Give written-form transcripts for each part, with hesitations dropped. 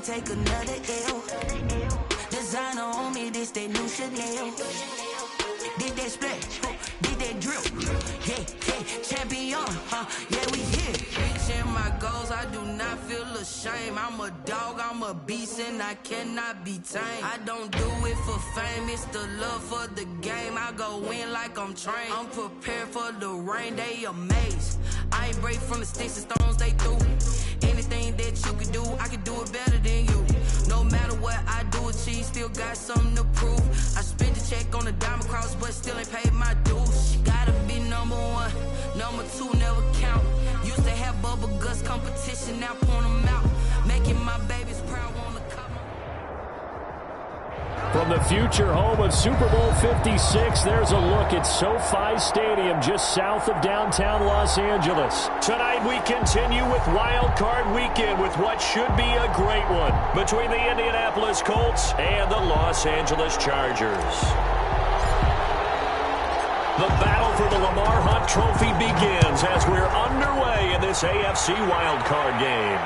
can't take another L. Designer on me, this that new Chanel. Did that splash, did that drip. Yeah, yeah, champion, yeah, we here. Reaching my goals, I do not feel ashamed. I'm a dog, I'm a beast, and I cannot be tamed. I don't do it for fame, it's the love for the game. I go in like I'm trained. I'm prepared for the rain, they amazed. I ain't break from the sticks and stones they threw. Anything that you can do, I can do it better than you. No matter what I do, achieve, still got something to prove. I spent the check on the diamond cross, but still ain't paid my dues. Gotta be number one, number two never count. Used to have bubble guts competition, now point them out. Making my babies proud, wanna come. From the future home of Super Bowl 56, there's a look at SoFi Stadium just south of downtown Los Angeles. Tonight we continue with Wild Card Weekend with what should be a great one between the Indianapolis Colts and the Los Angeles Chargers. The battle for the Lamar Hunt Trophy begins as we're underway in this AFC Wild Card game.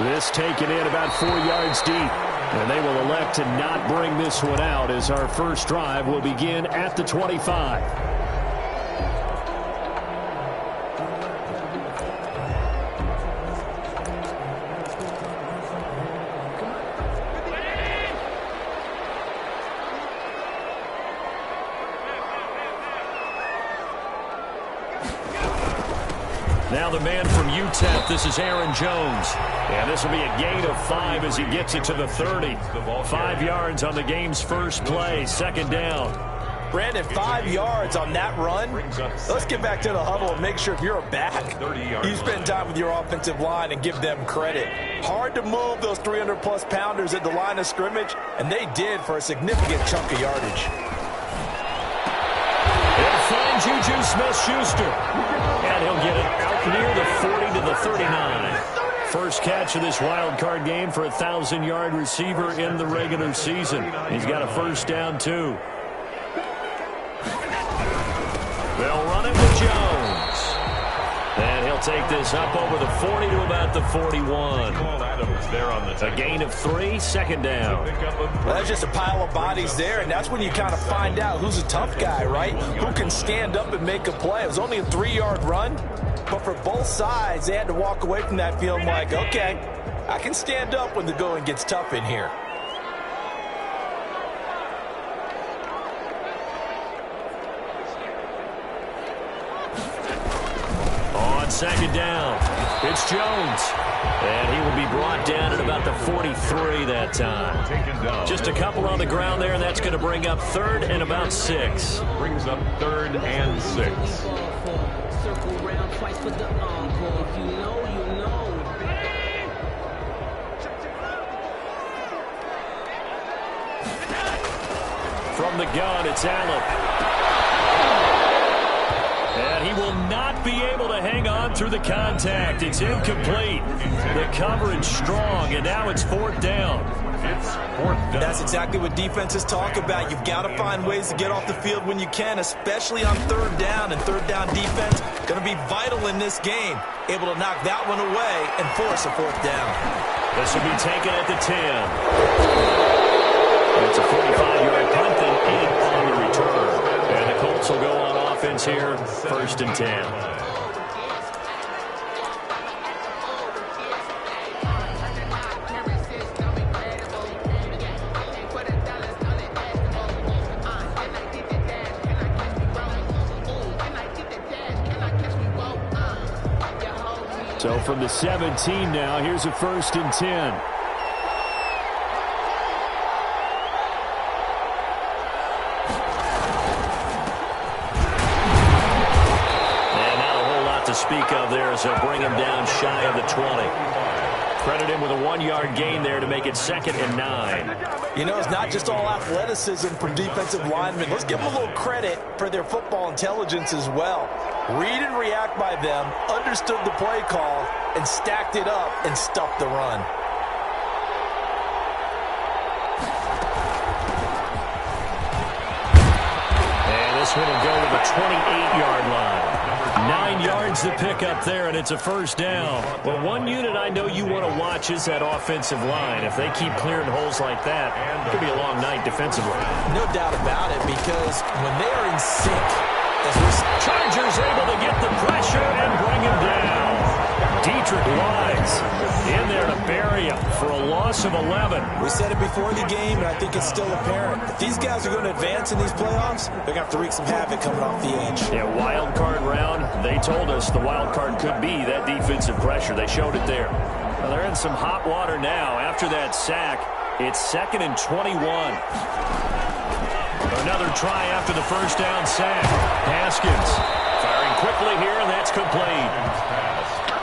This taken in about 4 yards deep. And they will elect to not bring this one out as our first drive will begin at the 25. Now the man from UTEP, this is Aaron Jones. And this will be a gain of 5 as he gets it to the 30. 5 yards on the game's first play, second down. Brandon, 5 yards on that run. Let's get back to the huddle and make sure if you're a back, you spend time with your offensive line and give them credit. Hard to move those 300-plus pounders at the line of scrimmage, and they did for a significant chunk of yardage. They'll find Juju Smith-Schuster. And he'll get it out near the 40 to the 39. First catch of this wild card game for a 1,000-yard receiver in the regular season. He's got a first down, too. They'll run it with Jones. And he'll take this up over the 40 to about the 41. A gain of 3, second down. Well, that's just a pile of bodies there, and that's when you kind of find out who's a tough guy, right? Who can stand up and make a play. It was only a 3-yard run, but for both sides, they had to walk away from that feeling like, okay, I can stand up when the going gets tough in here. On second down, it's Jones. And he will be brought down at about the 43 that time. Just a couple on the ground there, and that's going to bring up 3rd and about 6. Brings up 3rd and 6. Circle round twice for the encore. If you know, you know. From the gun, it's Allen. And he will not be able to hang on through the contact. It's incomplete. The coverage strong, and now it's 4th down. It's 4th down. That's exactly what defenses talk about. You've got to find ways to get off the field when you can, especially on 3rd down. And 3rd down defense going to be vital in this game. Able to knock that one away and force a 4th down. This will be taken at the 10. It's a 45-yard punt and 8 on the return. And the Colts will go on offense here, 1st and 10. So from the 17 now, here's a 1st and 10. Speak of there as they'll bring him down shy of the 20. Credit him with a 1-yard gain there to make it 2nd and 9. You know, it's not just all athleticism from defensive linemen. Let's give them a little credit for their football intelligence as well. Read and react by them, understood the play call, and stacked it up and stuffed the run. And this one will go to the 28-yard line. 9 yards to pick up there, and it's a first down. Well, one unit I know you want to watch is that offensive line. If they keep clearing holes like that, it could be a long night defensively. No doubt about it, because when they are in sync, Chargers able to get the pressure and bring him down. Dietrich Wise in there to bury him for a loss of 11. We said it before the game, and I think it's still apparent. If these guys are going to advance in these playoffs, they're going to have to wreak some havoc coming off the edge. Yeah, wild card round. They told us the wild card could be that defensive pressure. They showed it there. Well, they're in some hot water now. After that sack, it's 2nd and 21. Another try after the first down sack. Haskins firing quickly here, and that's complete.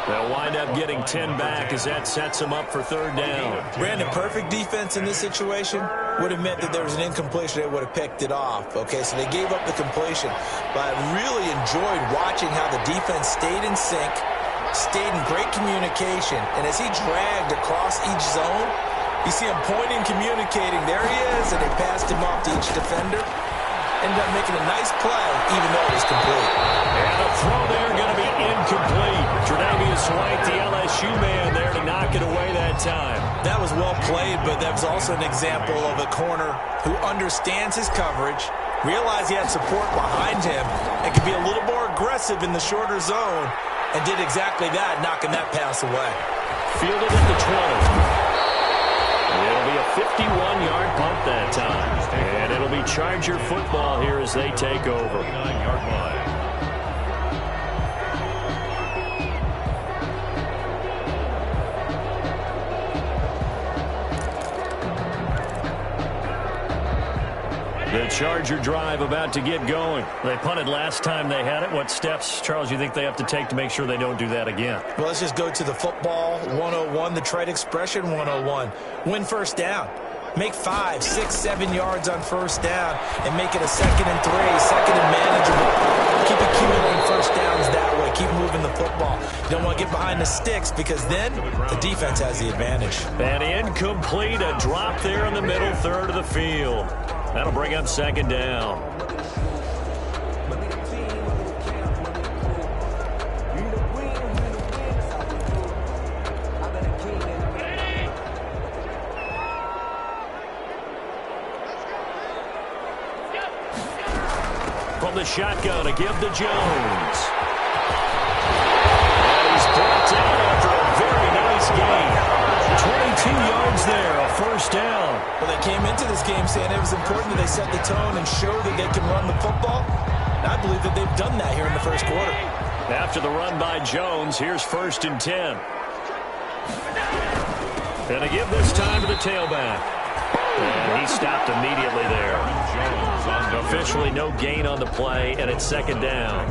They'll wind up getting 10 back as that sets them up for 3rd down. Brandon, perfect defense in this situation would have meant that there was an incompletion. They would have picked it off. Okay, so they gave up the completion. But I really enjoyed watching how the defense stayed in sync, stayed in great communication. And as he dragged across each zone, you see him pointing, communicating. There he is, and they passed him off to each defender. Ended up making a nice play, even though it was complete. And the throw there going to be incomplete. Tre'Davious White, the LSU man, there to knock it away that time. That was well played, but that was also an example of a corner who understands his coverage, realized he had support behind him, and could be a little more aggressive in the shorter zone, and did exactly that, knocking that pass away. Fielded at the 20. It'll be a 51-yard punt that time. And it'll be Charger football here as they take over. 9-yard line. The Charger drive about to get going. They punted last time they had it. What steps, Charles, you think they have to take to make sure they don't do that again? Well, let's just go to the football 101, the trade expression 101. Win first down. Make 5, 6, 7 yards on first down and make it a 2nd and 3, 2nd and manageable. Keep accumulating first downs that way. Keep moving the football. You don't want to get behind the sticks because then the defense has the advantage. And incomplete, a drop there in the middle third of the field. That'll bring up 2nd down. From the shotgun to give to Jones. And he's brought down after a very nice game. 22 yards there, a first down. Well, they came into this game saying it was important that they set the tone and show that they can run the football. And I believe that they've done that here in the first quarter. After the run by Jones, here's 1st and 10. And to give this time to the tailback. And he stopped immediately there. Officially no gain on the play, and it's 2nd down.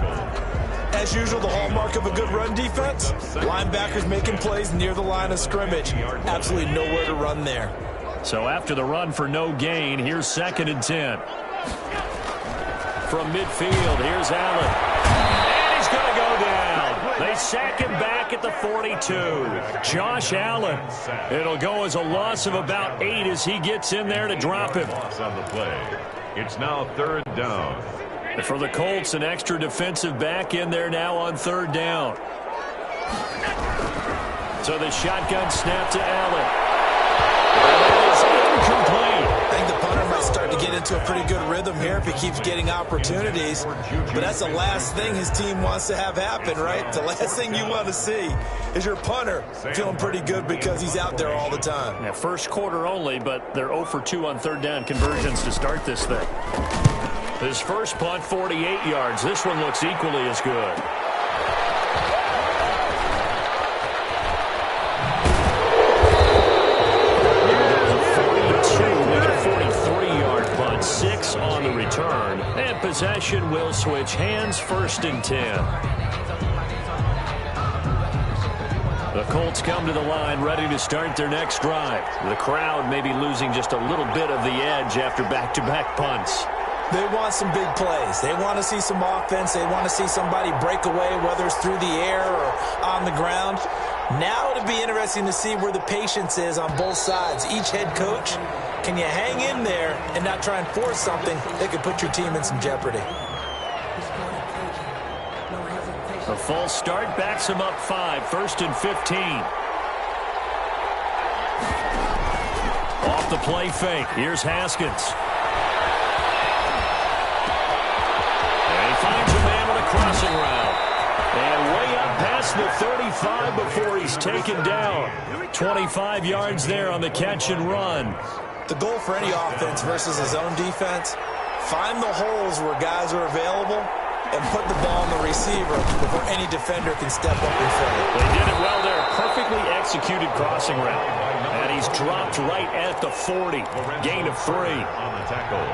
As usual, the hallmark of a good run defense, linebackers making plays near the line of scrimmage. Absolutely nowhere to run there. So after the run for no gain, here's 2nd and 10. From midfield, here's Allen. And he's going to go down. They sack him back at the 42. Josh Allen. It'll go as a loss of about 8 as he gets in there to drop him. Loss on the play. It's now 3rd down. For the Colts, an extra defensive back in there now on 3rd down. So the shotgun snap to Allen. That is incomplete. I think the punter might start to get into a pretty good rhythm here if he keeps getting opportunities. But that's the last thing his team wants to have happen, right? The last thing you want to see is your punter feeling pretty good because he's out there all the time. Yeah, first quarter only, but they're 0 for 2 on 3rd down conversions to start this thing. His first punt, 48 yards. This one looks equally as good. Make it a 43-yard punt, 6 on the return. And possession will switch hands, 1st and 10. The Colts come to the line ready to start their next drive. The crowd may be losing just a little bit of the edge after back-to-back punts. They want some big plays. They want to see some offense. They want to see somebody break away, whether it's through the air or on the ground. Now it'll be interesting to see where the patience is on both sides. Each head coach, can you hang in there and not try and force something that could put your team in some jeopardy? A false start backs him up 5, 1st and 15. Off the play fake. Here's Haskins. And he finds a man on a crossing route. And way up past the 35 before he's taken down. 25 yards there on the catch and run. The goal for any offense versus his own defense, find the holes where guys are available and put the ball on the receiver before any defender can step up and fill it. They did it well there. Perfectly executed crossing route. And he's dropped right at the 40. Gain of 3.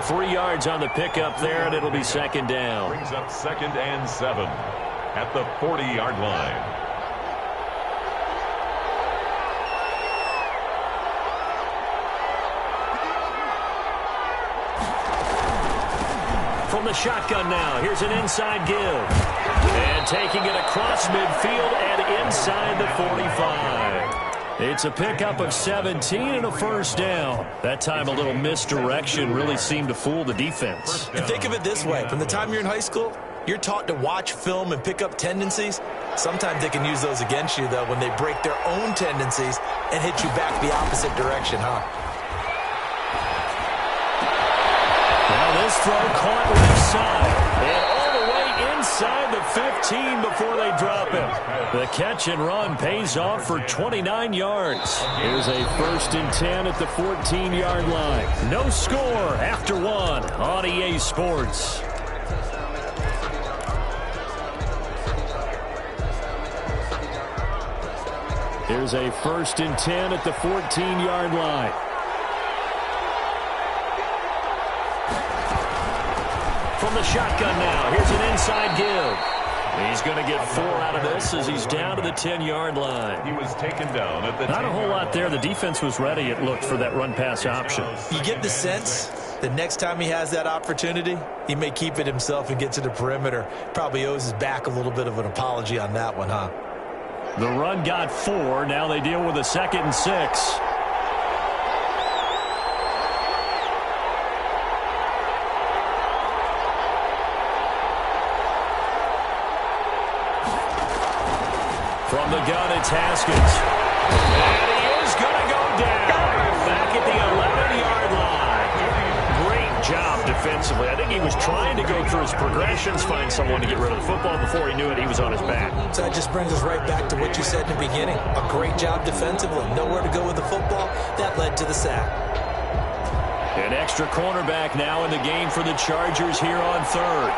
3 yards on the pickup there, and it'll be 2nd down. Brings up 2nd and 7 at the 40-yard line. From the shotgun now, here's an inside give. And taking it across midfield and inside the 45. It's a pickup of 17 and a 1st down. That time a little misdirection really seemed to fool the defense. And think of it this way. From the time you're in high school, you're taught to watch film and pick up tendencies. Sometimes they can use those against you, though, when they break their own tendencies and hit you back the opposite direction, huh? Now this throw caught left side. And all the way inside the 15 before they drop him. The catch and run pays off for 29 yards. Here's a 1st and 10 at the 14-yard line. No score after 1 on EA Sports. Here's a 1st and 10 at the 14-yard line. From the shotgun now, here's an inside give. He's going to get 4 out of this as he's down to the 10-yard line. He was taken down at the 10-yard line. Not a whole lot there. The defense was ready, it looked, for that run-pass option. You get the sense that next time he has that opportunity, he may keep it himself and get to the perimeter. Probably owes his back a little bit of an apology on that one, huh? The run got 4. Now they deal with a 2nd and 6. From the gun, it's Haskins. And he is going to go down. Back at the 11-yard line. Great job defensively. I think he was trying to go through his progressions, find someone to get rid of the football. Before he knew it, he was on his back. So that just brings us right back to what you said in the beginning. A great job defensively. Nowhere to go with the football. That led to the sack. An extra cornerback now in the game for the Chargers here on 3rd.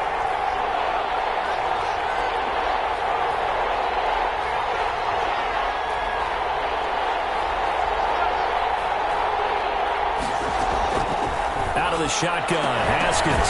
Shotgun, Haskins.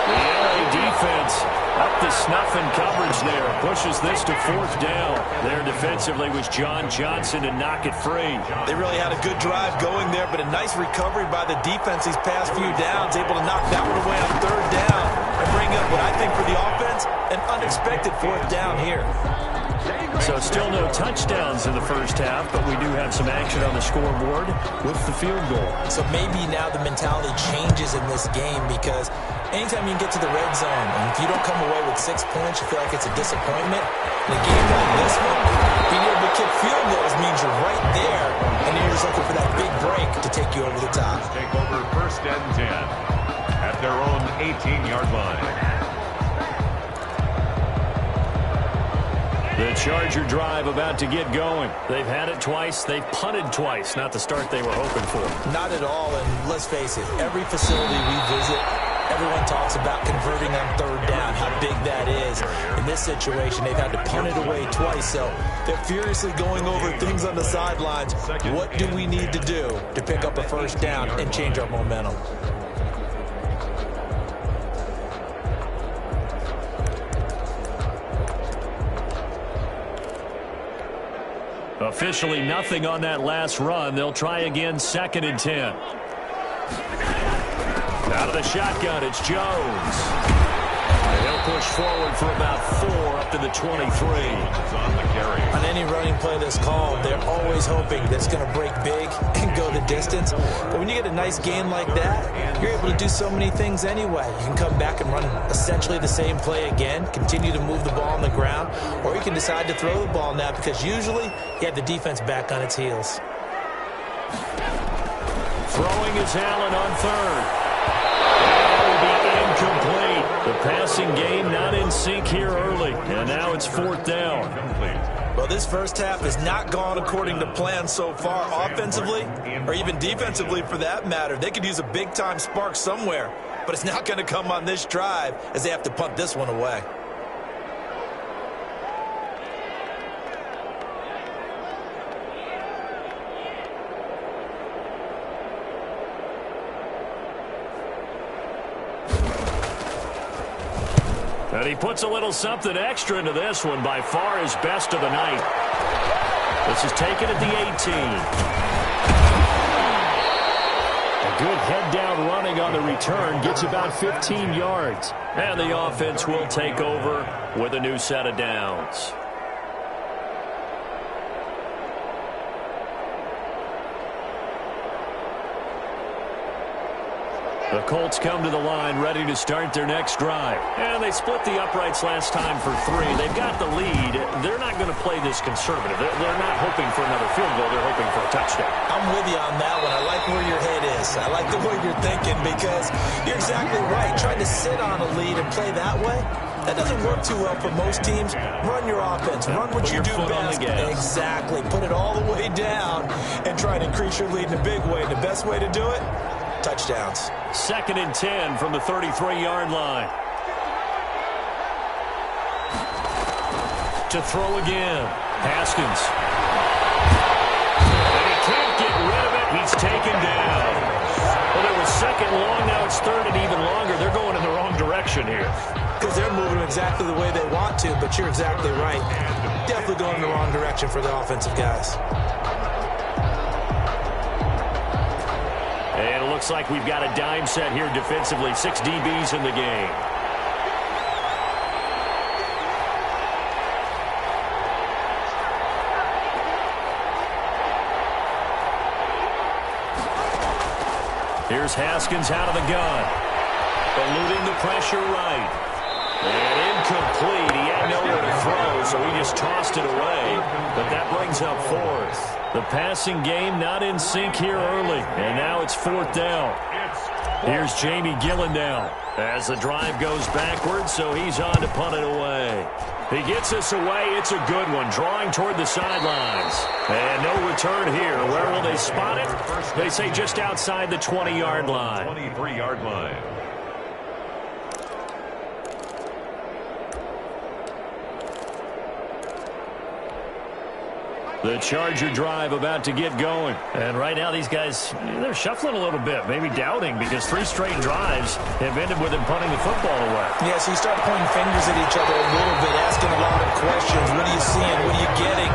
The LA defense up to snuff in coverage there. Pushes this to 4th down. There defensively was John Johnson to knock it free. They really had a good drive going there, but a nice recovery by the defense these past few downs. Able to knock that one away on 3rd down and bring up what I think for the offense, an unexpected 4th down here. So still no touchdowns in the 1st half, but we do have some action on the scoreboard with the field goal. So maybe now the mentality changes in this game, because anytime you get to the red zone, and if you don't come away with 6 points, you feel like it's a disappointment. In a game like this one, being able to kick field goals means you're right there, and you're just looking for that big break to take you over the top. Take over 1st and 10 at their own 18-yard line. The Charger drive about to get going. They've had it twice. They've punted twice. Not the start they were hoping for. Not at all, and let's face it, every facility we visit, everyone talks about converting on 3rd down, how big that is. In this situation, they've had to punt it away twice, so they're furiously going over things on the sidelines. What do we need to do to pick up a 1st down and change our momentum? Officially nothing on that last run. They'll try again, 2nd and 10. Out of the shotgun, it's Jones. He'll push forward for about 4 up to the 23. On any running play that's called, they're always hoping that it's going to break big and go the distance. But when you get a nice gain like that, you're able to do so many things anyway. You can come back and run essentially the same play again, continue to move the ball on the ground, or you can decide to throw the ball now because usually you have the defense back on its heels. Throwing is Allen on third. That will be incomplete. The passing game not in sync here early, and now it's 4th down. Well, this first half has not gone according to plan so far offensively, or even defensively for that matter. They could use a big-time spark somewhere, but it's not going to come on this drive as they have to punt this one away. And he puts a little something extra into this one, by far his best of the night. This is taken at the 18. A good head-down running on the return gets about 15 yards. And the offense will take over with a new set of downs. The Colts come to the line ready to start their next drive. And they split the uprights last time for 3. They've got the lead. They're not going to play this conservative. They're not hoping for another field goal. They're hoping for a touchdown. I'm with you on that one. I like where your head is. I like the way you're thinking because you're exactly right. Trying to sit on a lead and play that way, that doesn't work too well for most teams. Run your offense. Run what you do best. Exactly. Put it all the way down and try to increase your lead in a big way. The best way to do it, touchdowns. 2nd and 10 from the 33-yard line. To throw again. Haskins. And he can't get rid of it. He's taken down. Well, there was 2nd long. Now it's 3rd and even longer. They're going in the wrong direction here. Because they're moving exactly the way they want to, but you're exactly right. Definitely going in the wrong direction for the offensive guys. And it looks like we've got a dime set here defensively. 6 DBs in the game. Here's Haskins out of the gun. Eluding the pressure right. And incomplete. He had nowhere to throw, so he just tossed it away. But that brings up 4th. The passing game not in sync here early. And now it's 4th down. Here's Jamie Gillen now as the drive goes backwards, so he's on to punt it away. He gets us away. It's a good one, drawing toward the sidelines. And no return here. Where will they spot it? They say just outside the 20-yard line. 23-yard line. The Charger drive about to get going. And right now these guys, they're shuffling a little bit, maybe doubting, because 3 straight drives have ended with them punting the football away. Yeah, so you start pointing fingers at each other a little bit, asking a lot of questions. What are you seeing? What are you getting?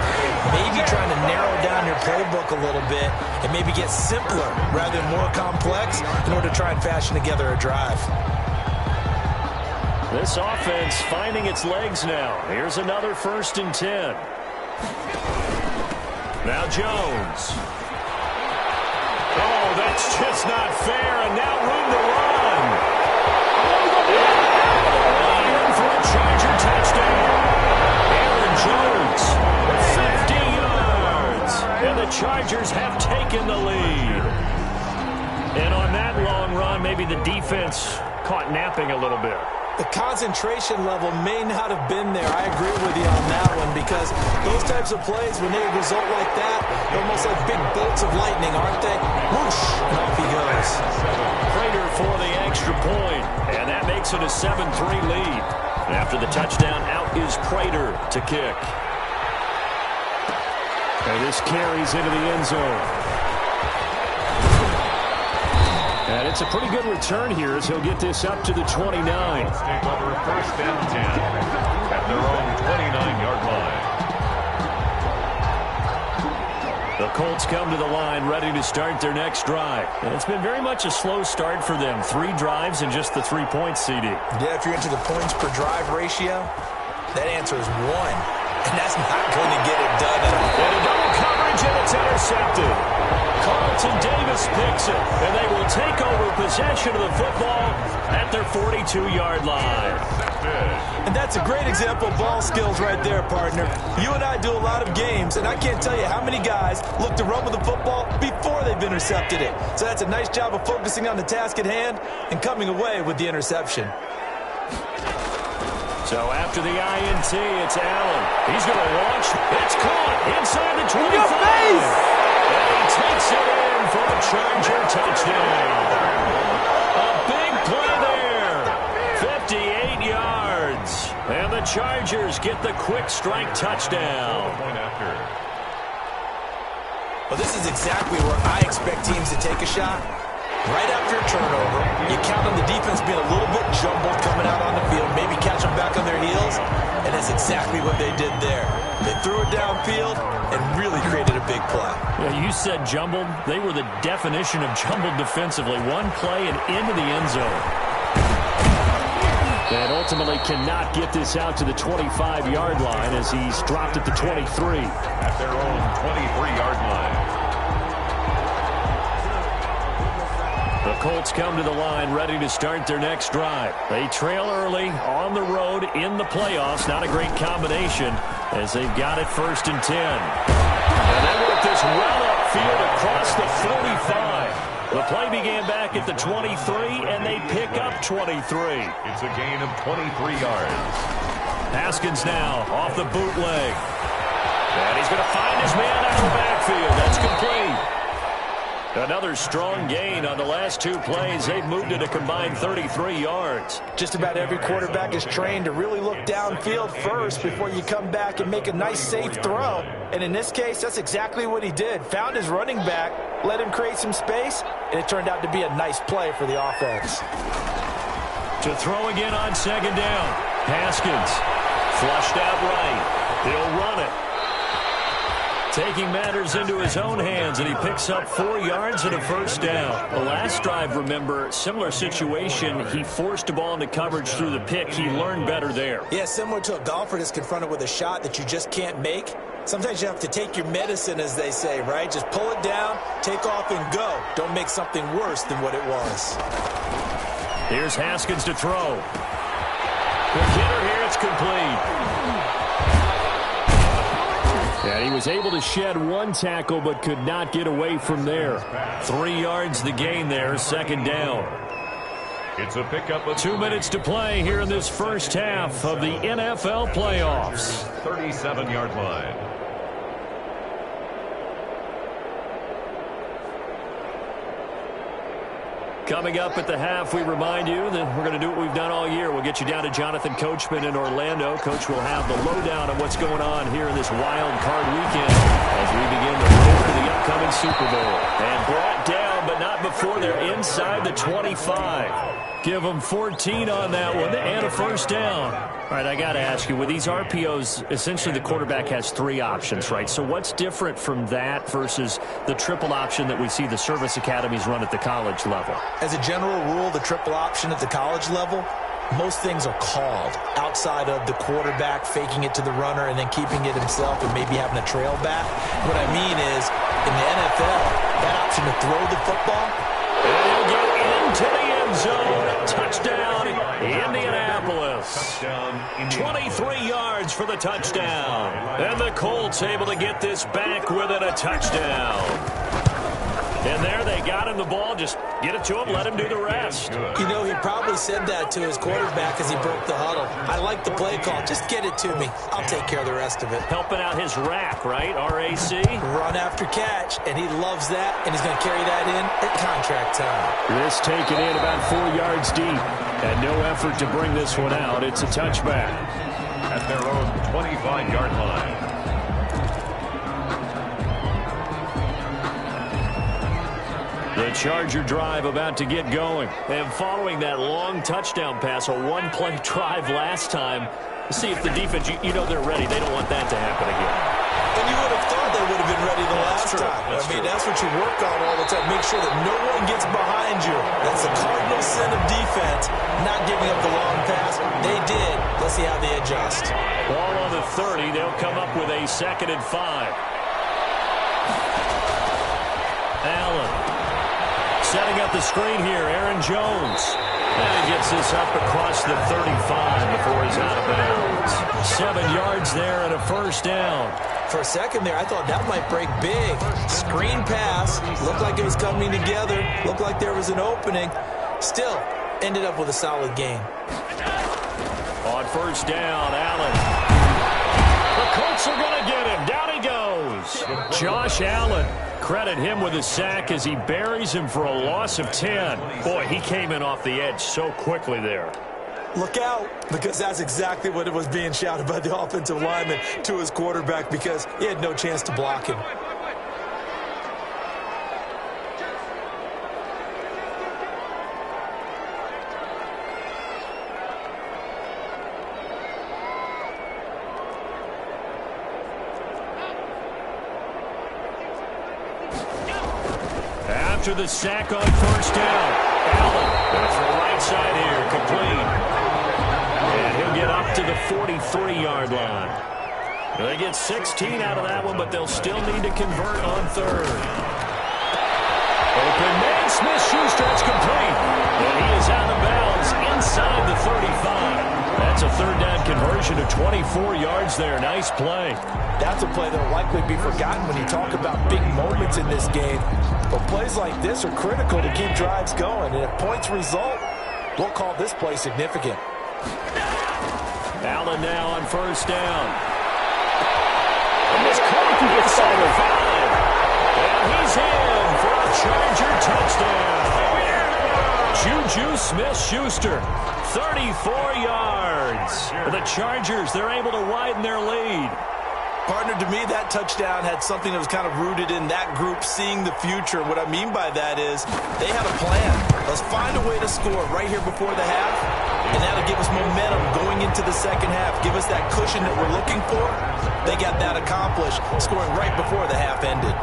Maybe trying to narrow down your playbook a little bit and maybe get simpler rather than more complex in order to try and fashion together a drive. This offense finding its legs now. Here's another 1st and 10. Now Jones. Oh, that's just not fair, and now room to run. In for a Charger touchdown. Aaron Jones, 50 yards. And the Chargers have taken the lead. And on that long run, maybe the defense caught napping a little bit. The concentration level may not have been there. I agree with you on that one because those types of plays, when they result like that, they're almost like big bolts of lightning, aren't they? Whoosh, and off he goes. Prater for the extra point, and that makes it a 7-3 lead. After the touchdown, out is Prater to kick. And this carries into the end zone. And it's a pretty good return here as he'll get this up to the 29. Let's take over 1st and 10 at their own 29-yard line. The Colts come to the line ready to start their next drive. And it's been very much a slow start for them. 3 drives and just the 3 points, CD. Yeah, if you're into the points per drive ratio, that answer is 1. And that's not going to get it done at all. And a double coverage, and it's intercepted. Carlton Davis picks it, and they will take over possession of the football at their 42-yard line. And that's a great example of ball skills right there, partner. You and I do a lot of games, and I can't tell you how many guys look to run with the football before they've intercepted it. So that's a nice job of focusing on the task at hand and coming away with the interception. So after the INT, it's Allen. He's going to launch. It's caught inside the 25. And he takes it in for the Charger touchdown. A big play there. 58 yards. And the Chargers get the quick strike touchdown. Well, this is exactly where I expect teams to take a shot. Right after a turnover, you count on the defense being a little bit jumbled coming out on the field, maybe catch them back on their heels, and that's exactly what they did there. They threw it downfield and really created a big play. Yeah, you said jumbled. They were the definition of jumbled defensively. One play and into the end zone. And ultimately cannot get this out to the 25-yard line as he's dropped at the 23. At their own 23-yard line. The Colts come to the line ready to start their next drive. They trail early on the road in the playoffs. Not a great combination as they've got it 1st and 10. And they work this well upfield across the 45. The play began back at the 23, and they pick up 23. It's a gain of 23 yards. Haskins now off the bootleg. And he's going to find his man out of the backfield. That's complete. Another strong gain on the last 2 plays. They've moved it a combined 33 yards. Just about every quarterback is trained to really look downfield first before you come back and make a nice, safe throw. And in this case, that's exactly what he did. Found his running back, let him create some space, and it turned out to be a nice play for the offense. To throw again on 2nd down. Haskins flushed out right. He'll run it. Taking matters into his own hands, and he picks up 4 yards and a 1st down. The last drive, remember, similar situation. He forced a ball into coverage through the pick. He learned better there. Yeah, similar to a golfer that's confronted with a shot that you just can't make. Sometimes you have to take your medicine, as they say, right? Just pull it down, take off, and go. Don't make something worse than what it was. Here's Haskins to throw. The hitter here, it's complete. And he was able to shed 1 tackle but could not get away from there. 3 yards the gain there, 2nd down. It's a pickup of 2 minutes to play here in this first half of the NFL playoffs. 37-yard line. Coming up at the half, we remind you that we're going to do what we've done all year. We'll get you down to Jonathan Coachman in Orlando. Coach will have the lowdown on what's going on here in this wild card weekend as we begin the road to the upcoming Super Bowl. And brought down, but not before they're inside the 25. Give them 14 on that one and a 1st down. All right, I got to ask you, with these RPOs, essentially the quarterback has 3 options, right? So what's different from that versus the triple option that we see the service academies run at the college level? As a general rule, the triple option at the college level, most things are called outside of the quarterback faking it to the runner and then keeping it himself and maybe having a trail back. What I mean is, in the NFL, that option to throw the football, and he'll get into the end zone. Touchdown, Indianapolis. 23 yards for the touchdown. And the Colts able to get this back within a touchdown. And there they got him the ball. Just get it to him, let him do the rest. You know, he probably said that to his quarterback as he broke the huddle. I like the play call. Just get it to me. I'll take care of the rest of it. Helping out his rack, right? RAC. Run after catch, and he loves that, and he's going to carry that in at contract time. This taken in about 4 yards deep, and no effort to bring this one out. It's a touchback. At their own 25-yard line. The Charger drive about to get going. And following that long touchdown pass, a one-play drive last time, see if the defense, you know they're ready. They don't want that to happen again. And you would have thought they would have been ready the last time. I mean, that's what you work on all the time. Make sure that no one gets behind you. That's the cardinal sin of defense, not giving up the long pass. They did. Let's see how they adjust. Ball on the 30. They'll come up with a 2nd and 5. Allen setting up the screen here. Aaron Jones. And he gets this up across the 35 before he's out of bounds. 7 yards there and a 1st down. For a second there, I thought that might break big. Screen pass. Looked like it was coming together. Looked like there was an opening. Still, ended up with a solid gain. On 1st down, Allen. The Colts are going to get him. Down he goes. Josh Allen. Credit him with a sack as he buries him for a loss of 10. Boy, he came in off the edge so quickly there. Look out, because that's exactly what it was being shouted by the offensive lineman to his quarterback, because he had no chance to block him. After the sack on 1st down, Allen goes for the right side here, complete. And he'll get up to the 43-yard line. They get 16 out of that one, but they'll still need to convert on 3rd. Open man, Smith-Schuster, it's complete. And he is out of bounds inside the 35. That's a 3rd down conversion of 24 yards there. Nice play. That's a play that will likely be forgotten when you talk about big moments in this game. But plays like this are critical to keep drives going. And if points result, we'll call this play significant. Allen now on 1st down. And this clock gets out of 5. And he's in for a Charger touchdown. Juju Smith-Schuster, 34 yards. For the Chargers, they're able to widen their lead. Partner, to me, that touchdown had something that was kind of rooted in that group seeing the future. What I mean by that is they had a plan. Let's find a way to score right here before the half, and that'll give us momentum going into the second half. Give us that cushion that we're looking for. They got that accomplished, scoring right before the half ended.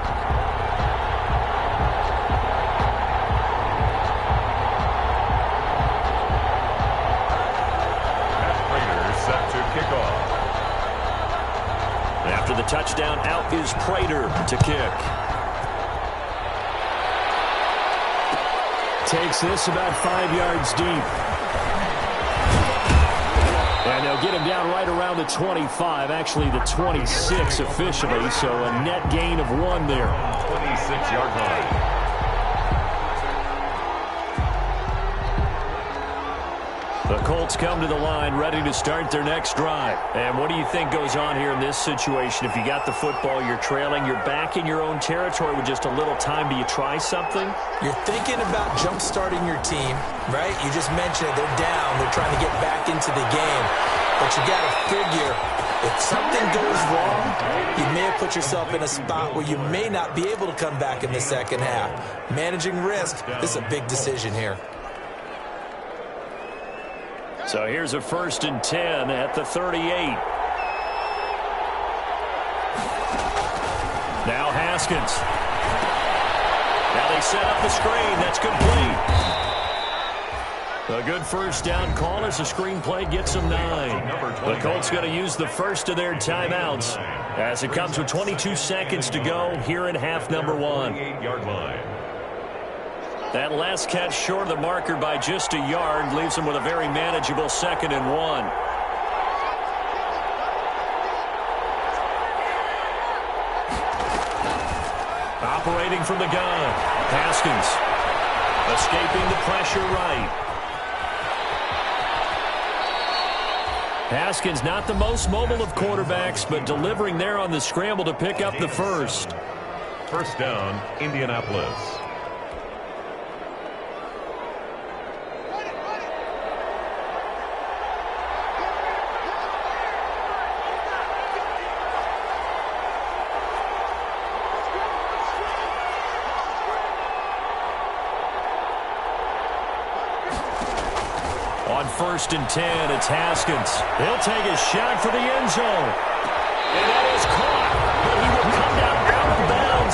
Prater set to kick off. After the touchdown, out is Prater to kick. Takes this about 5 yards deep. And they'll get him down right around the 25, actually the 26 officially, so a net gain of 1 there. 26-yard line. The Colts come to the line ready to start their next drive. And what do you think goes on here in this situation? If you got the football, you're trailing, you're back in your own territory with just a little time. Do you try something? You're thinking about jump-starting your team, right? You just mentioned it. They're down. They're trying to get back into the game. But you got to figure, if something goes wrong, you may have put yourself in a spot where you may not be able to come back in the second half. Managing risk, this is a big decision here. So here's a 1st and 10 at the 38. Now Haskins. Now they set up the screen. That's complete. A good 1st down call as the screen play gets them 9. The Colts going to use the first of their timeouts as it comes with 22 seconds to go here in half number 1. 8-yard line. That last catch short of the marker by just a yard leaves them with a very manageable 2nd and 1. Operating from the gun, Haskins escaping the pressure right. Haskins not the most mobile of quarterbacks, but delivering there on the scramble to pick up the first. 1st down, Indianapolis. On 1st and 10, it's Haskins. He'll take a shot for the end zone. And that is caught. But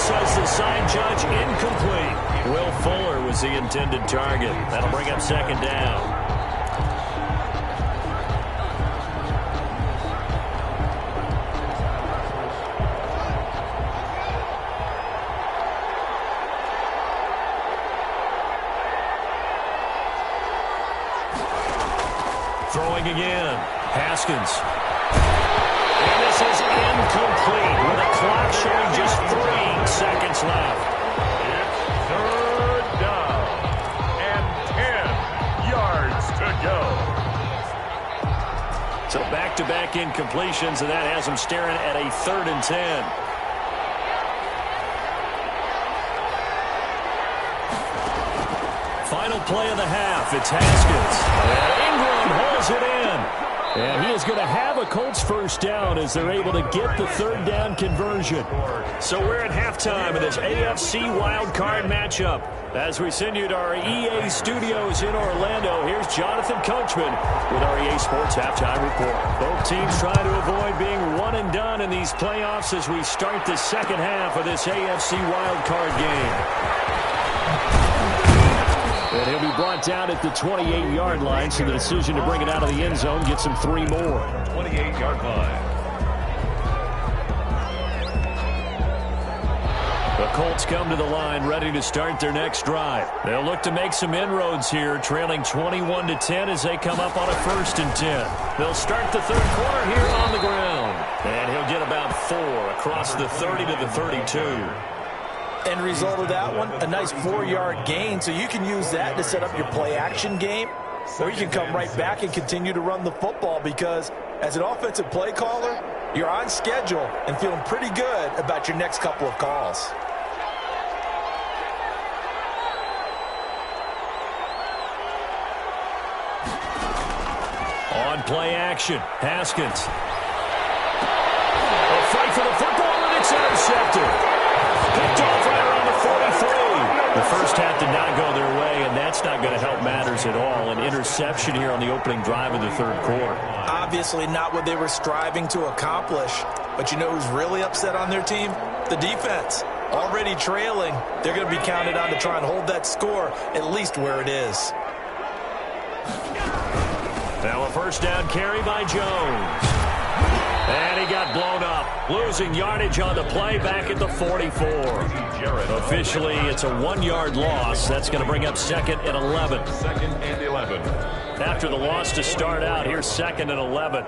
says the side judge incomplete. Will Fuller was the intended target. That'll bring up second down. Throwing again. Haskins. And this is incomplete with a clock showing just 3 seconds left. It's third down and 10 yards to go. So back-to-back incompletions, and that has him staring at a 3rd and 10. Final play of the half. It's Haskins. And Ingram holds it in. And he is going to have a Colts first down as they're able to get the 3rd down conversion. So we're at halftime of this AFC wildcard matchup. As we send you to our EA studios in Orlando, here's Jonathan Coachman with our EA Sports Halftime Report. Both teams trying to avoid being one and done in these playoffs as we start the second half of this AFC wildcard game. And he'll be brought down at the 28-yard line, so the decision to bring it out of the end zone gets him 3 more. 28-yard line. The Colts come to the line ready to start their next drive. They'll look to make some inroads here, trailing 21-10 as they come up on a 1st and 10. They'll start the 3rd quarter here on the ground. And he'll get about 4 across the 30 to the 32. End result of that one, a nice 4-yard gain, so you can use that to set up your play-action game, or you can come right back and continue to run the football because as an offensive play caller, you're on schedule and feeling pretty good about your next couple of calls. On play action, Haskins. A fight for the football, and it's intercepted. Picked off right around the 43. The first half did not go their way, and that's not going to help matters at all. An interception here on the opening drive of the 3rd quarter. Obviously not what they were striving to accomplish, but you know who's really upset on their team? The defense. Already trailing, they're going to be counted on to try and hold that score at least where it is. Now a 1st down carry by Jones. And he got blown up, losing yardage on the play back at the 44. Officially, it's a 1-yard loss. That's going to bring up 2nd and 11. 2nd and 11. After the loss to start out, here's 2nd and 11.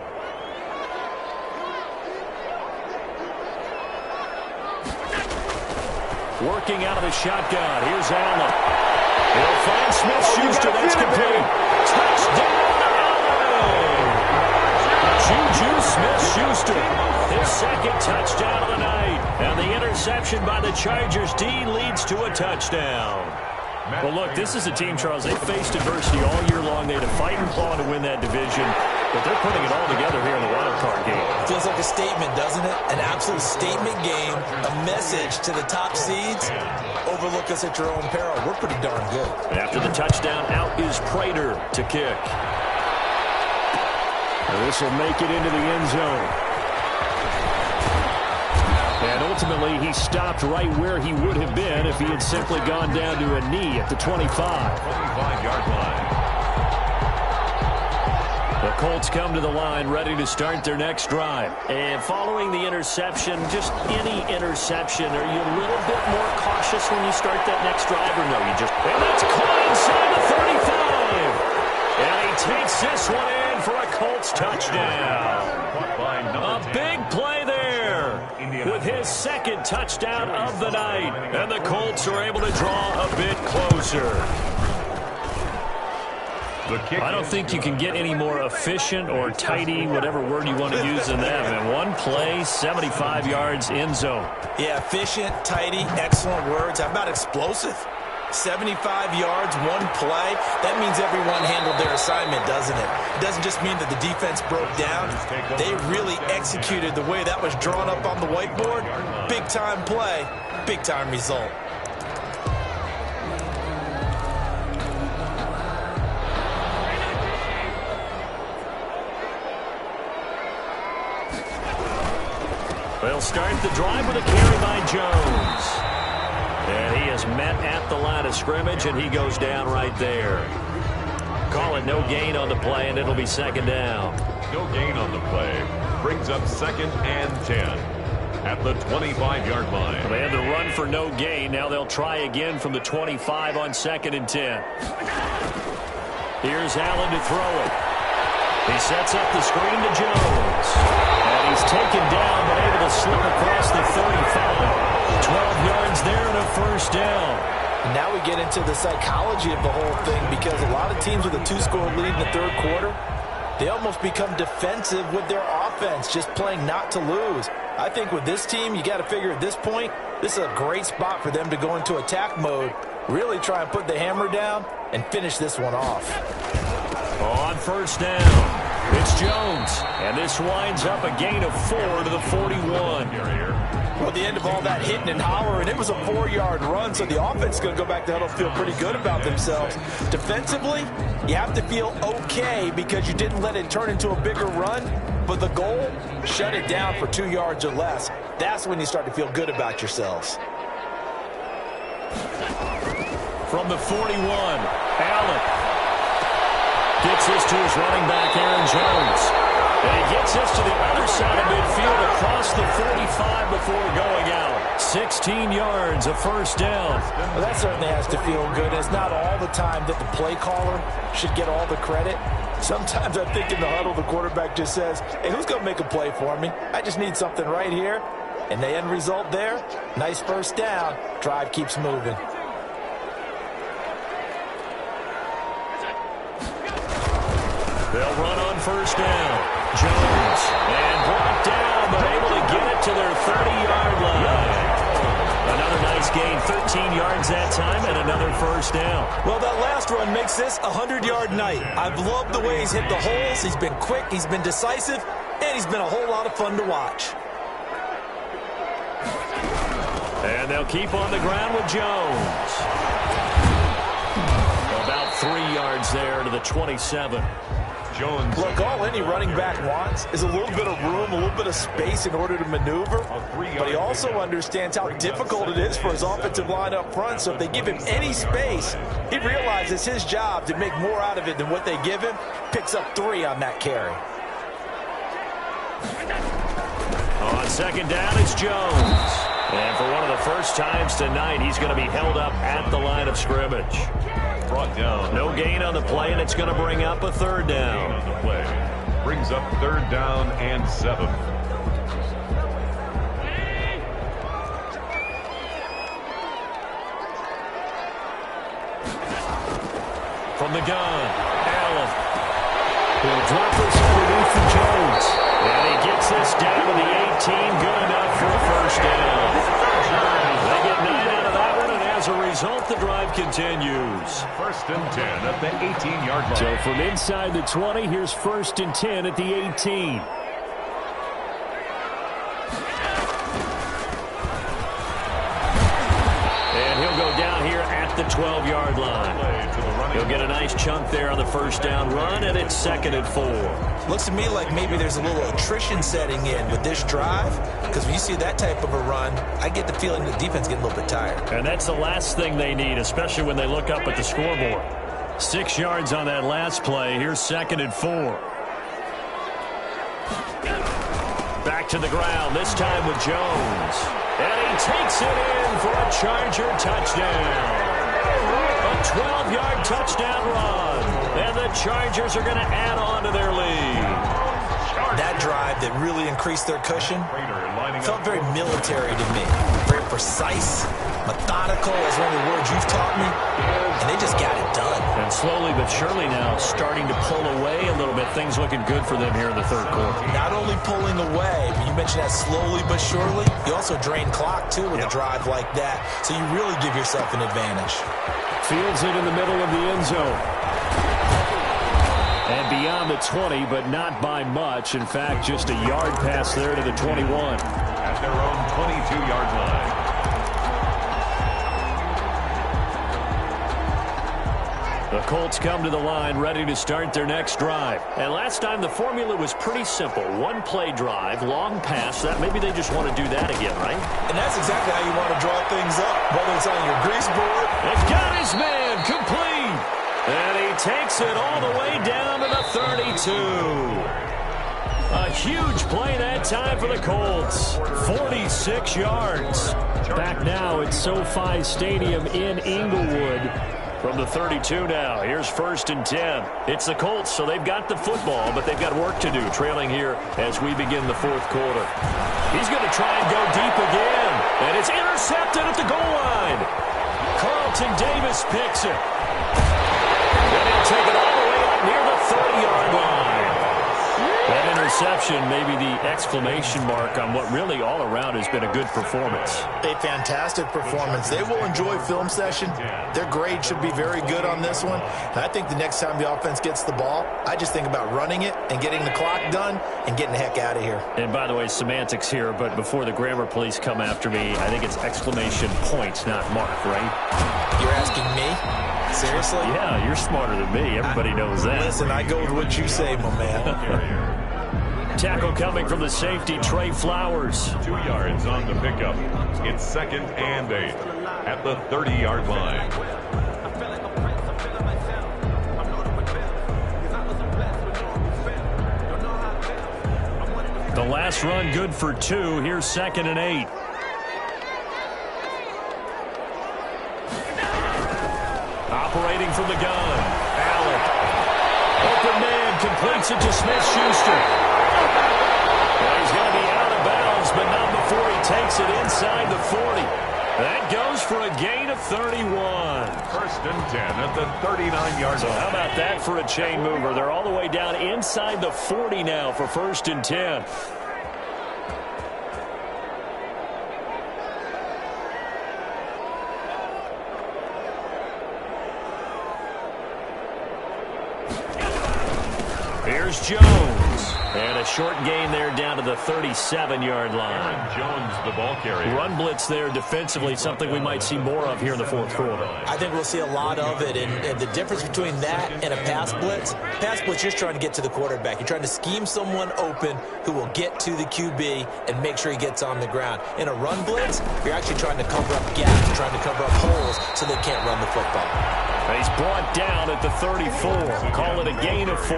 Working out of the shotgun. Here's Allen. He'll find Smith-Schuster. That's complete. Touchdown, Allen! Juju Smith-Schuster, his 2nd touchdown of the night. And the interception by the Chargers D leads to a touchdown. Well, look, this is a team, Charles, they faced adversity all year long. They had to fight and claw to win that division, but they're putting it all together here in the wild card game. Feels like a statement, doesn't it? An absolute statement game, a message to the top seeds. Overlook us at your own peril. We're pretty darn good. After the touchdown, out is Prater to kick. This will make it into the end zone. And ultimately, he stopped right where he would have been if he had simply gone down to a knee at the 25. 25-yard line. The Colts come to the line ready to start their next drive. And following the interception, just any interception, are you a little bit more cautious when you start that next drive or no? You just, and that's caught inside the 35. And he takes this one in for a Colts touchdown. A big play there with his 2nd touchdown of the night. And the Colts are able to draw a bit closer. I don't think you can get any more efficient or tidy, whatever word you want to use in that. And 1 play, 75 yards, end zone. Yeah, efficient, tidy, excellent words. How about explosive? 75 yards, 1 play. That means everyone handled their assignment, doesn't it? It doesn't just mean that the defense broke down. They really executed the way that was drawn up on the whiteboard. Big-time play, big-time result. They'll start the drive with a carry by Jones. met at the line of scrimmage, and he goes down right there. Call it no gain on the play, and it'll be second down. No gain on the play. Brings up 2nd and 10 at the 25-yard line. They had the run for no gain. Now they'll try again from the 25 on 2nd and 10. Here's Allen to throw it. He sets up the screen to Jones. And he's taken down, but able to slip across the 35. 12 yards there and a first down. And now we get into the psychology of the whole thing, because a lot of teams with a 2-score lead in the third quarter, they almost become defensive with their offense, just playing not to lose. I think with this team, you got to figure at this point, this is a great spot for them to go into attack mode, really try and put the hammer down and finish this one off. On first down, it's Jones. And this winds up a gain of 4 to the 41. Well, at the end of all that hitting and hollering, it was a 4-yard run, so the offense is going to go back to huddle, feel pretty good about themselves. Defensively, you have to feel okay because you didn't let it turn into a bigger run, but the goal, shut it down for 2 yards or less. That's when you start to feel good about yourselves. From the 41, Allen gets this to his running back, Aaron Jones. And he gets this to the other side of midfield across the 45 before going out. 16 yards, a first down. Well, that certainly has to feel good. It's not all the time that the play caller should get all the credit. Sometimes I think in the huddle, the quarterback just says, hey, who's going to make a play for me? I just need something right here. And the end result there, nice first down. Drive keeps moving. They'll run on first down. Jones, and brought down, but able to get it to their 30-yard line. Another nice gain, 13 yards that time, and another first down. Well, that last run makes this a 100-yard night. I've loved the way he's hit the holes. He's been quick, he's been decisive, and he's been a whole lot of fun to watch. And they'll keep on the ground with Jones. About 3 yards there to the 27. Jones. Look, all any running back wants is a little bit of room, a little bit of space in order to maneuver. But he also understands how difficult it is for his offensive line up front. So if they give him any space, he realizes his job to make more out of it than what they give him. Picks up 3 on that carry. On second down, it's Jones. And for one of the first times tonight, he's going to be held up at the line of scrimmage. Brought down. No gain on the play, and it's going to bring up a third down. On the play. Brings up 3rd down and 7. From the gun, Allen. He'll drop this underneath for Jones. And he gets this down to the 18, good enough for a first down. They get 9 out of that one, and as a result, the drive continues. 1st and 10 at the 18-yard line. So from inside the 20, here's 1st and 10 at the 18. And he'll go down here at the 12-yard line. He'll get a nice chunk there on the first down run, and it's 2nd and 4. Looks to me like maybe there's a little attrition setting in with this drive, because when you see that type of a run, I get the feeling the defense getting a little bit tired. And that's the last thing they need, especially when they look up at the scoreboard. 6 yards on that last play. Here's 2nd and 4. Back to the ground, this time with Jones. And he takes it in for a Charger touchdown. A 12-yard touchdown run. And the Chargers are going to add on to their lead. That drive that really increased their cushion felt very military to me. Very precise, methodical, as one of the words you've taught me. And they just got it done. And slowly but surely now starting to pull away a little bit. Things looking good for them here in the third quarter. Not only pulling away, but you mentioned that slowly but surely. You also drain clock, too, with a drive like that. So you really give yourself an advantage. Fields it in the middle of the end zone. And beyond the 20, but not by much. In fact, just a yard pass there to the 21. At their own 22-yard line. The Colts come to the line ready to start their next drive. And last time the formula was pretty simple. One play drive, long pass. That maybe they just want to do that again, right? And that's exactly how you want to draw things up, whether it's on your grease board. It's got his man complete. And he takes it all the way down to the 32. A huge play that time for the Colts. 46 yards. Back now at SoFi Stadium in Inglewood. From the 32 now, here's 1st and 10. It's the Colts, so they've got the football, but they've got work to do, trailing here as we begin the 4th quarter. He's going to try and go deep again, and it's intercepted at the goal line. Carlton Davis picks it. And he'll take it all the way up near the 30-yard line. That interception may be the exclamation mark on what really all around has been a good performance. A fantastic performance. They will enjoy film session. Their grade should be very good on this one. And I think the next time the offense gets the ball, I just think about running it and getting the clock done and getting the heck out of here. And by the way, semantics here, but before the grammar police come after me, I think it's exclamation point, not mark, right? You're asking me? Seriously? Yeah, you're smarter than me. Everybody knows that. Listen, I go with what you say, my man. Tackle coming from the safety, Trey Flowers. 2 yards on the pickup. It's 2nd and 8 at the 30-yard line. The last run good for 2. Here's 2nd and 8. Operating from the gun. Allen. Open man completes it to Smith-Schuster. Well, he's going to be out of bounds, but not before he takes it inside the 40. That goes for a gain of 31. 1st and 10 at the 39-yard So line. how about that for a chain mover? They're all the way down inside the 40 now for 1st and 10. Here's Jones. And a short gain there down to the 37-yard line. Aaron Jones, the ball carrier. Run blitz there defensively, something we might see more of here in the 4th quarter. I think we'll see a lot of it, and the difference between that and a pass blitz, you're just trying to get to the quarterback. You're trying to scheme someone open who will get to the QB and make sure he gets on the ground. In a run blitz, you're actually trying to cover up gaps, trying to cover up holes so they can't run the football. He's brought down at the 34. Call it a gain of 4.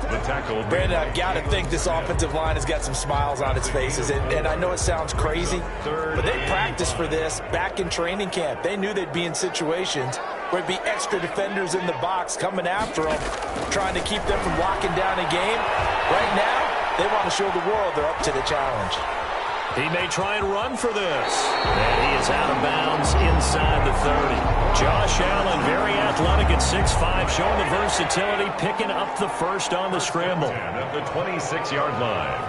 The tackle. Brandon, I've got to think this offensive line has got some smiles on its faces. And I know it sounds crazy, but they practiced for this back in training camp. They knew they'd be in situations where it'd be extra defenders in the box coming after them, trying to keep them from locking down a game. Right now, they want to show the world they're up to the challenge. He may try and run for this. And he is out of bounds inside the 30. Josh Allen, very athletic at 6'5", showing the versatility, picking up the first on the scramble. At the 26-yard line.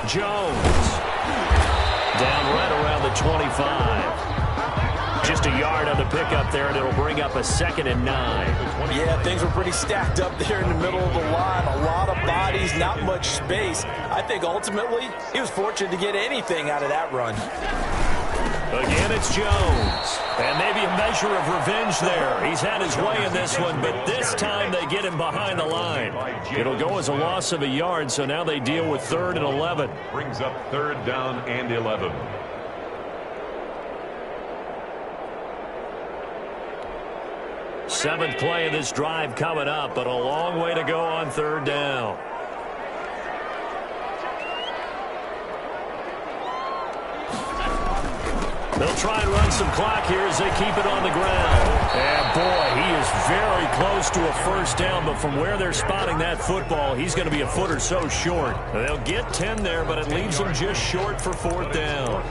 Jones. Down right around the 25. Just a yard on the pickup there, and it'll bring up a 2nd and 9. Yeah, things were pretty stacked up there in the middle of the line. A lot of bodies, not much space. I think ultimately he was fortunate to get anything out of that run. Again, it's Jones. And maybe a measure of revenge there. He's had his way in this one, but this time they get him behind the line. It'll go as a loss of a yard, so now they deal with 3rd and 11. Brings up 3rd down and 11. Seventh play of this drive coming up, but a long way to go on 3rd down. They'll try and run some clock here as they keep it on the ground. And boy, he is very close to a 1st down, but from where they're spotting that football, he's going to be a foot or so short. They'll get 10 there, but it leaves them just short for 4th down.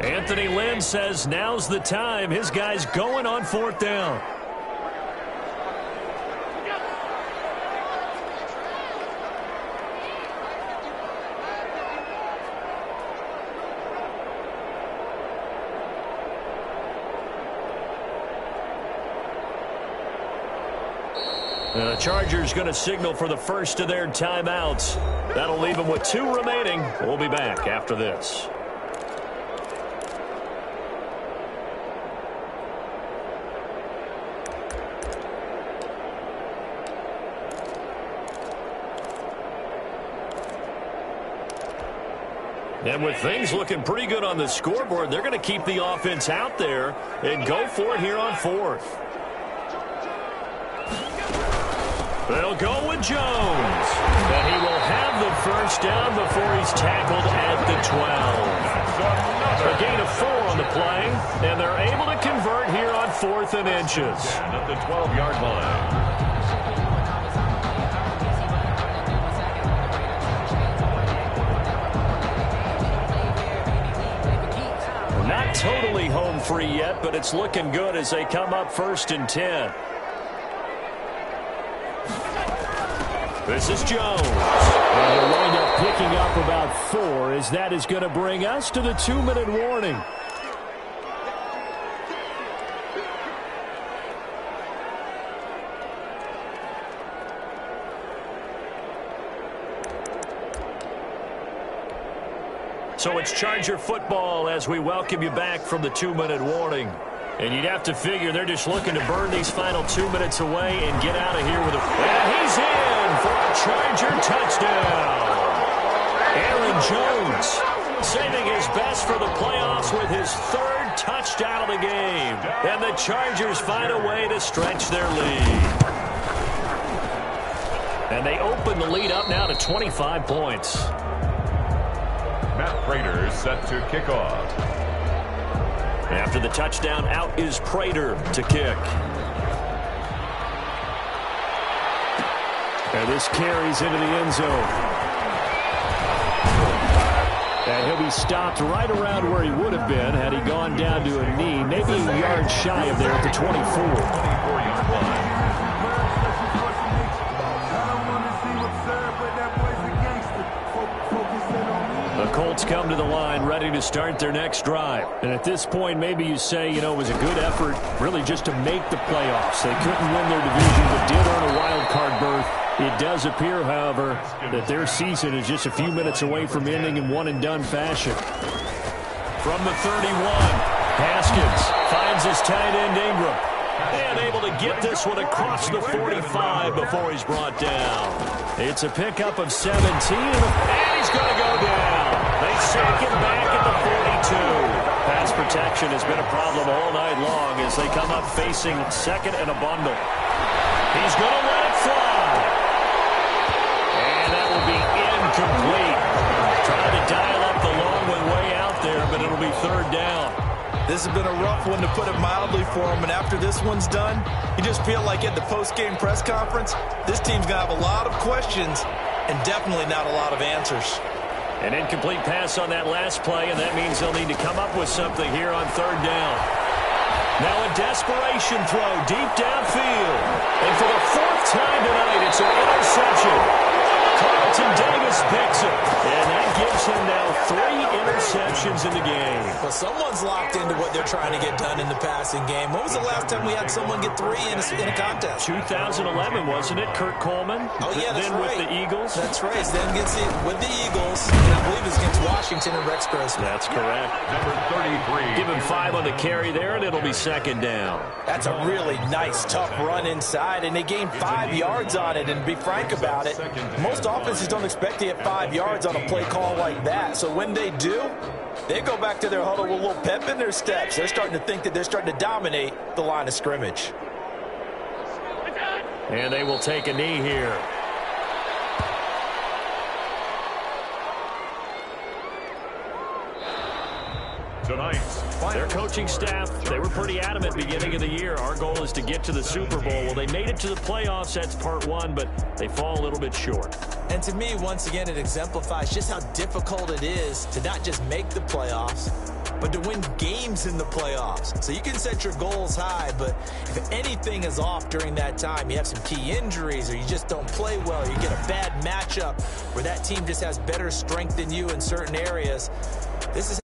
Anthony Lynn says now's the time. His guy's going on 4th down. The Chargers going to signal for the first of their timeouts. That'll leave them with 2 remaining. We'll be back after this. And with things looking pretty good on the scoreboard, they're going to keep the offense out there and go for it here on 4th. They'll go with Jones. And he will have the first down before he's tackled at the 12. A gain of 4 on the play, and they're able to convert here on 4th and inches. At the 12-yard line. Not totally home free yet, but it's looking good as they come up 1st and 10. This is Jones. And he'll wind up picking up about 4 as that is going to bring us to the 2-minute warning. So it's Charger football as we welcome you back from the 2-minute warning. And you'd have to figure they're just looking to burn these final 2 minutes away and get out of here with a... And he's in for a Charger touchdown. Aaron Jones saving his best for the playoffs with his 3rd touchdown of the game. And the Chargers find a way to stretch their lead. And they open the lead up now to 25 points. Matt Prater set to kick off. After the touchdown, out is Prater to kick. And this carries into the end zone. And he'll be stopped right around where he would have been had he gone down to a knee, maybe a yard shy of there at the 24. 24-yard line. The Colts come to the line ready to start their next drive. And at this point, maybe you say, you know, it was a good effort really just to make the playoffs. They couldn't win their division, but did earn a wild card berth. It does appear, however, that their season is just a few minutes away from ending in one-and-done fashion. From the 31, Haskins finds his tight end Ingram. And able to get this one across the 45 before he's brought down. It's a pickup of 17, and he's going to go down. They sack him back at the 42. Pass protection has been a problem all night long as they come up facing 2nd and a bundle. He's going to let it fly. And that will be incomplete. Trying to dial up the long one way out there, but it'll be 3rd down. This has been a rough one, to put it mildly, for him. And after this one's done, you just feel like at the post-game press conference, this team's going to have a lot of questions and definitely not a lot of answers. An incomplete pass on that last play, and that means they'll need to come up with something here on 3rd down. Now a desperation throw deep downfield. And for the 4th time tonight, it's an interception. Carlton Davis picks it. And that gives him now 3 interceptions in the game. Well, someone's locked into what they're trying to get done in the passing game. When was the last time we had someone get 3 in a contest? 2011, wasn't it? Kurt Coleman. Oh, yeah, that's then right. With the Eagles. That's right. Then against with the Eagles. And I believe it's against Washington and Rex Grossman. That's correct. Number 33. Give him 5 on the carry there, and it'll be 2nd down. That's a really nice, tough run inside, and they gained 5 yards on it. And to be frank about it, most offenses don't expect to get 5 yards on a play call like that. So when they do, they go back to their huddle with a little pep in their steps. They're starting to think that they're starting to dominate the line of scrimmage. And they will take a knee here. Tonight's Their coaching staff, they were pretty adamant beginning of the year. Our goal is to get to the Super Bowl. Well, they made it to the playoffs. That's part 1, but they fall a little bit short. And to me, once again, it exemplifies just how difficult it is to not just make the playoffs, but to win games in the playoffs. So you can set your goals high, but if anything is off during that time, you have some key injuries or you just don't play well, or you get a bad matchup where that team just has better strength than you in certain areas, this is